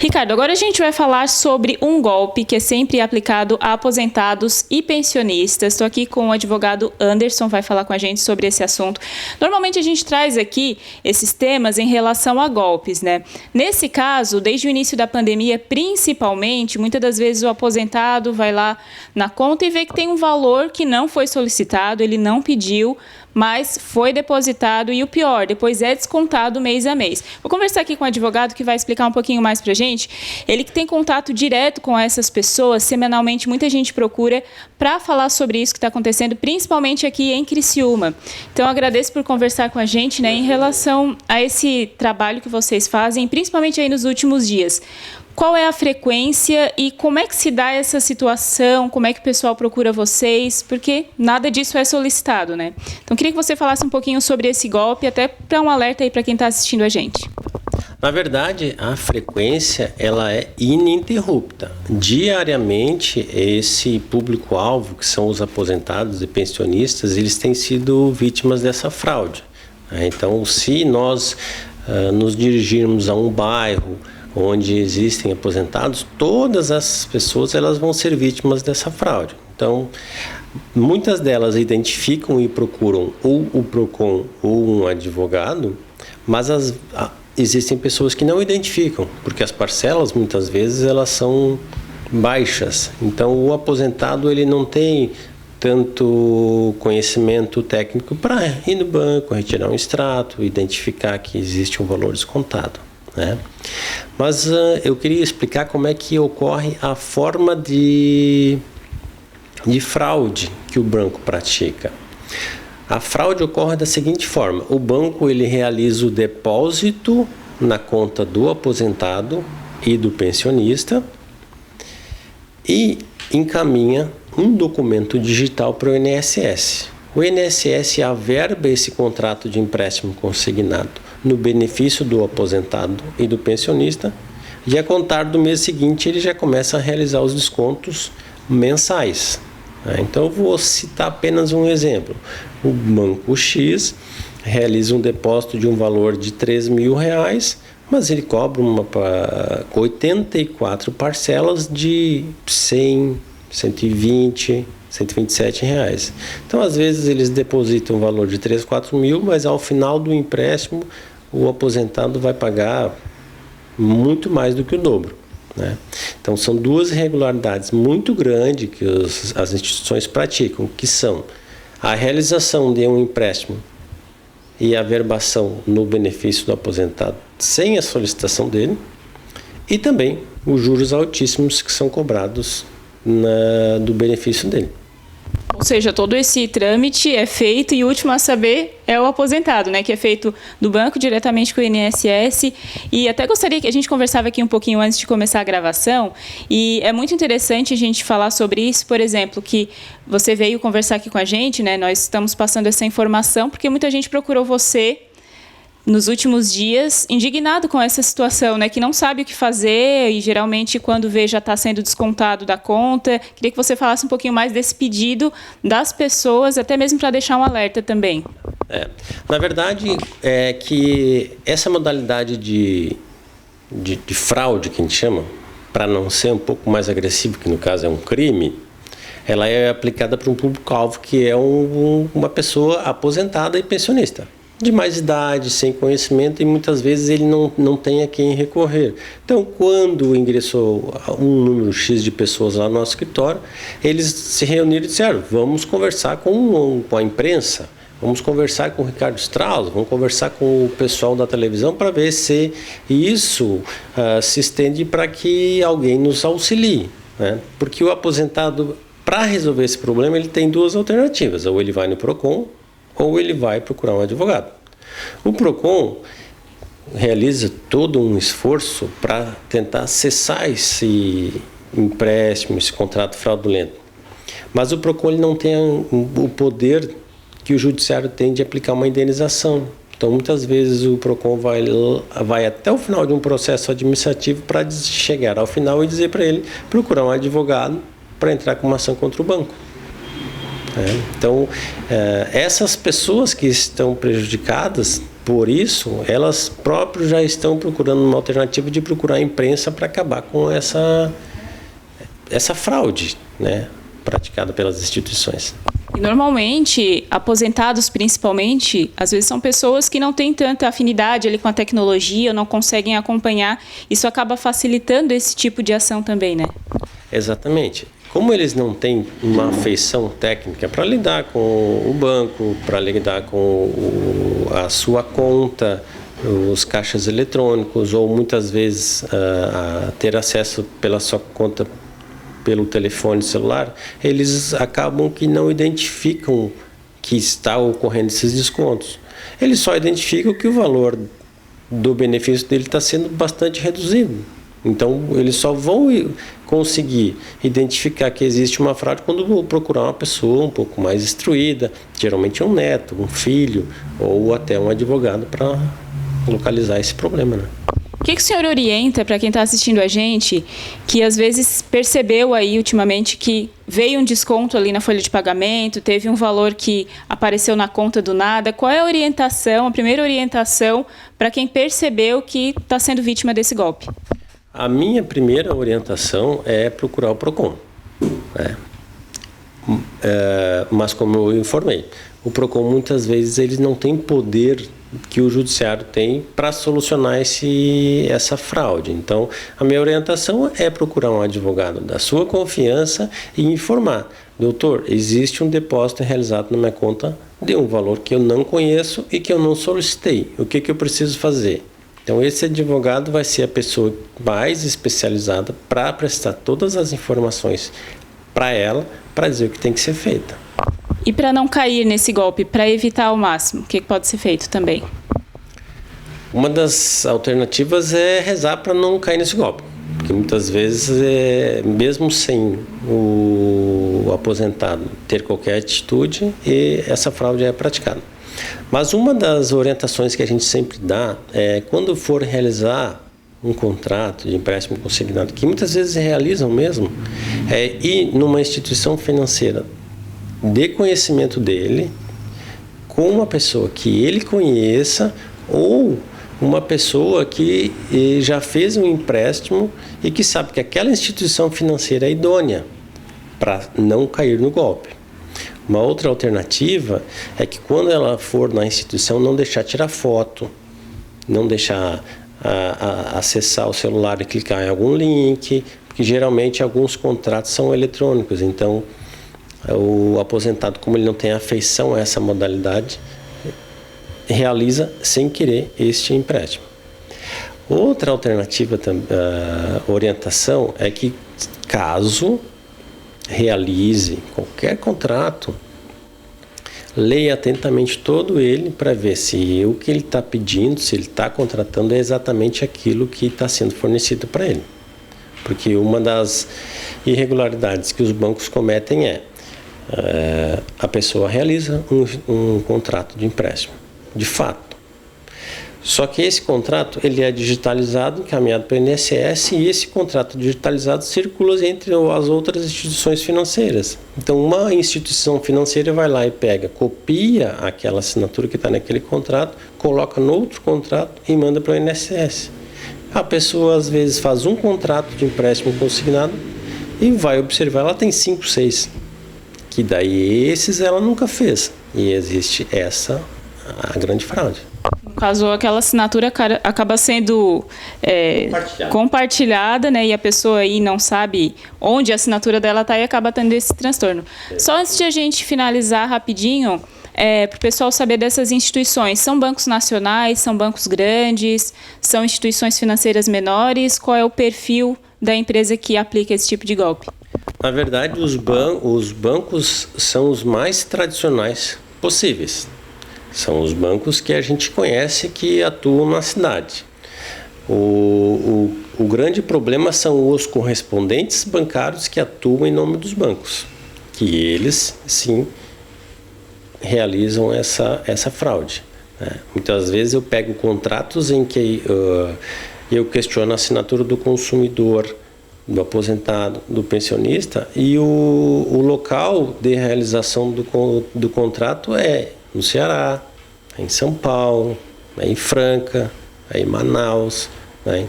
Ricardo, agora a gente vai falar sobre um golpe que é sempre aplicado a aposentados e pensionistas. Estou aqui com o advogado Anderson, vai falar com a gente sobre esse assunto. Normalmente a gente traz aqui esses temas em relação a golpes, né? Nesse caso, desde o início da pandemia, principalmente, muitas das vezes o aposentado vai lá na conta e vê que tem um valor que não foi solicitado, ele não pediu, mas foi depositado e o pior, depois é descontado mês a mês. Vou conversar aqui com o advogado que vai explicar um pouquinho mais pra gente. Ele que tem contato direto com essas pessoas, semanalmente muita gente procura para falar sobre isso que está acontecendo, principalmente aqui em Criciúma. Então, eu agradeço por conversar com a gente, né, em relação a esse trabalho que vocês fazem, principalmente aí nos últimos dias. Qual é a frequência e como é que se dá essa situação? Como é que o pessoal procura vocês? Porque nada disso é solicitado, né? Então, queria que você falasse um pouquinho sobre esse golpe, até para um alerta aí para quem está assistindo a gente. Na verdade, a frequência ela é ininterrupta. Diariamente, esse público-alvo, que são os aposentados e pensionistas, eles têm sido vítimas dessa fraude. Então, se nós nos dirigirmos a um bairro onde existem aposentados, todas as pessoas elas vão ser vítimas dessa fraude. Então, muitas delas identificam e procuram ou o PROCON ou um advogado, mas existem pessoas que não identificam, porque as parcelas muitas vezes elas são baixas. Então, o aposentado ele não tem tanto conhecimento técnico para ir no banco, retirar um extrato, identificar que existe um valor descontado, né? Mas eu queria explicar como é que ocorre a forma de fraude que o banco pratica. A fraude ocorre da seguinte forma: o banco ele realiza o depósito na conta do aposentado e do pensionista e encaminha um documento digital para o INSS. O INSS averba esse contrato de empréstimo consignado no benefício do aposentado e do pensionista, e a contar do mês seguinte ele já começa a realizar os descontos mensais. Então eu vou citar apenas um exemplo. O Banco X realiza um depósito de um valor de R$3.000, mas ele cobra 84 parcelas de 100, 120, R$127. Então, às vezes, eles depositam um valor de 3, 4 mil, mas ao final do empréstimo, o aposentado vai pagar muito mais do que o dobro, né? Então, são duas irregularidades muito grandes que as instituições praticam, que são a realização de um empréstimo e a averbação no benefício do aposentado sem a solicitação dele, e também os juros altíssimos que são cobrados do benefício dele. Ou seja, todo esse trâmite é feito e o último a saber é o aposentado, né? Que é feito do banco diretamente com o INSS. E até gostaria que a gente conversava aqui um pouquinho antes de começar a gravação. E é muito interessante a gente falar sobre isso, por exemplo, que você veio conversar aqui com a gente, né? Nós estamos passando essa informação porque muita gente procurou você nos últimos dias, indignado com essa situação, né, que não sabe o que fazer e geralmente quando vê já está sendo descontado da conta. Queria que você falasse um pouquinho mais desse pedido das pessoas, até mesmo para deixar um alerta também. Na verdade, é que essa modalidade de fraude, que a gente chama, para não ser um pouco mais agressivo, que no caso é um crime, ela é aplicada para um público-alvo que é uma pessoa aposentada e pensionista, de mais idade, sem conhecimento, e muitas vezes ele não tem a quem recorrer. Então, quando ingressou um número X de pessoas lá no nosso escritório, eles se reuniram e disseram: vamos conversar com a imprensa, vamos conversar com o Ricardo Strauss, vamos conversar com o pessoal da televisão para ver se isso se estende para que alguém nos auxilie, né? Porque o aposentado, para resolver esse problema, ele tem duas alternativas: ou ele vai no PROCON, ou ele vai procurar um advogado. O PROCON realiza todo um esforço para tentar cessar esse empréstimo, esse contrato fraudulento. Mas o PROCON ele não tem o poder que o judiciário tem de aplicar uma indenização. Então, muitas vezes o PROCON vai até o final de um processo administrativo para chegar ao final e dizer para ele procurar um advogado para entrar com uma ação contra o banco. Então, essas pessoas que estão prejudicadas Por isso, elas próprias já estão procurando uma alternativa de procurar a imprensa para acabar com essa fraude, né, praticada pelas instituições. E normalmente, aposentados principalmente, às vezes são pessoas que não têm tanta afinidade ali com a tecnologia, não conseguem acompanhar. Isso acaba facilitando esse tipo de ação também, né? Exatamente. Como eles não têm uma afeição técnica para lidar com o banco, para lidar com a sua conta, os caixas eletrônicos, ou muitas vezes ter acesso pela sua conta pelo telefone celular, eles acabam que não identificam que está ocorrendo esses descontos. Eles só identificam que o valor do benefício dele está sendo bastante reduzido. Então, eles só vão conseguir identificar que existe uma fraude quando vão procurar uma pessoa um pouco mais instruída, geralmente um neto, um filho ou até um advogado para localizar esse problema, né? O que o senhor orienta para quem está assistindo a gente, que às vezes percebeu aí ultimamente que veio um desconto ali na folha de pagamento, teve um valor que apareceu na conta do nada? Qual é a orientação, a primeira orientação para quem percebeu que está sendo vítima desse golpe? A minha primeira orientação é procurar o PROCON, né? Mas como eu informei, o PROCON muitas vezes eles não têm poder que o judiciário tem para solucionar essa fraude. Então, a minha orientação é procurar um advogado da sua confiança e informar: doutor, existe um depósito realizado na minha conta de um valor que eu não conheço e que eu não solicitei. O que eu preciso fazer? Então, esse advogado vai ser a pessoa mais especializada para prestar todas as informações para ela, para dizer o que tem que ser feito. E para não cair nesse golpe, para evitar ao máximo, o que pode ser feito também? Uma das alternativas é rezar para não cair nesse golpe. Porque muitas vezes, mesmo sem o aposentado ter qualquer atitude, essa fraude é praticada. Mas uma das orientações que a gente sempre dá é quando for realizar um contrato de empréstimo consignado, que muitas vezes realizam mesmo, é ir numa instituição financeira de conhecimento dele, com uma pessoa que ele conheça ou uma pessoa que já fez um empréstimo e que sabe que aquela instituição financeira é idônea para não cair no golpe. Uma outra alternativa é que quando ela for na instituição, não deixar tirar foto, não deixar acessar o celular e clicar em algum link, porque geralmente alguns contratos são eletrônicos, então o aposentado, como ele não tem afeição a essa modalidade, realiza sem querer este empréstimo. Outra alternativa, orientação, é que caso realize qualquer contrato, leia atentamente todo ele para ver se o que ele está pedindo, se ele está contratando, é exatamente aquilo que está sendo fornecido para ele. Porque uma das irregularidades que os bancos cometem a pessoa realiza um contrato de empréstimo, de fato. Só que esse contrato ele é digitalizado, encaminhado para o INSS, e esse contrato digitalizado circula entre as outras instituições financeiras. Então, uma instituição financeira vai lá e copia aquela assinatura que está naquele contrato, coloca no outro contrato e manda para o INSS. A pessoa, às vezes, faz um contrato de empréstimo consignado e vai observar, ela tem 5, 6. Que daí esses ela nunca fez. E existe a grande fraude. No caso, aquela assinatura acaba sendo compartilhada, né? E a pessoa aí não sabe onde a assinatura dela está e acaba tendo esse transtorno. Só antes de a gente finalizar rapidinho, para o pessoal saber dessas instituições, são bancos nacionais, são bancos grandes, são instituições financeiras menores? Qual é o perfil da empresa que aplica esse tipo de golpe? Na verdade, os bancos são os mais tradicionais possíveis. São os bancos que a gente conhece que atuam na cidade. O grande problema são os correspondentes bancários que atuam em nome dos bancos, que eles, sim, realizam essa fraude, né? Muitas vezes eu pego contratos em que eu questiono a assinatura do consumidor, do aposentado, do pensionista, e o local de realização do contrato é no Ceará, em São Paulo, né, em Franca, em Manaus, né?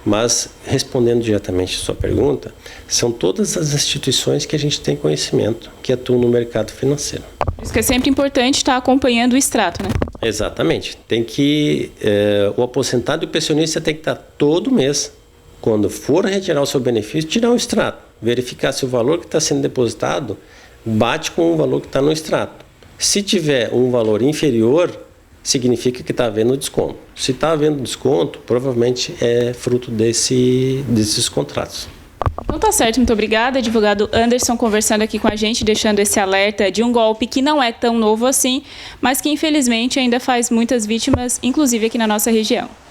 Mas, respondendo diretamente a sua pergunta, são todas as instituições que a gente tem conhecimento que atuam no mercado financeiro. Por isso que é sempre importante estar acompanhando o extrato, né? Exatamente. Tem que, o aposentado e o pensionista tem que estar todo mês, quando for retirar o seu benefício, tirar o extrato, verificar se o valor que está sendo depositado bate com o valor que está no extrato. Se tiver um valor inferior, significa que está havendo desconto. Se está havendo desconto, provavelmente é fruto desses contratos. Então tá certo, muito obrigada. Advogado Anderson conversando aqui com a gente, deixando esse alerta de um golpe que não é tão novo assim, mas que infelizmente ainda faz muitas vítimas, inclusive aqui na nossa região.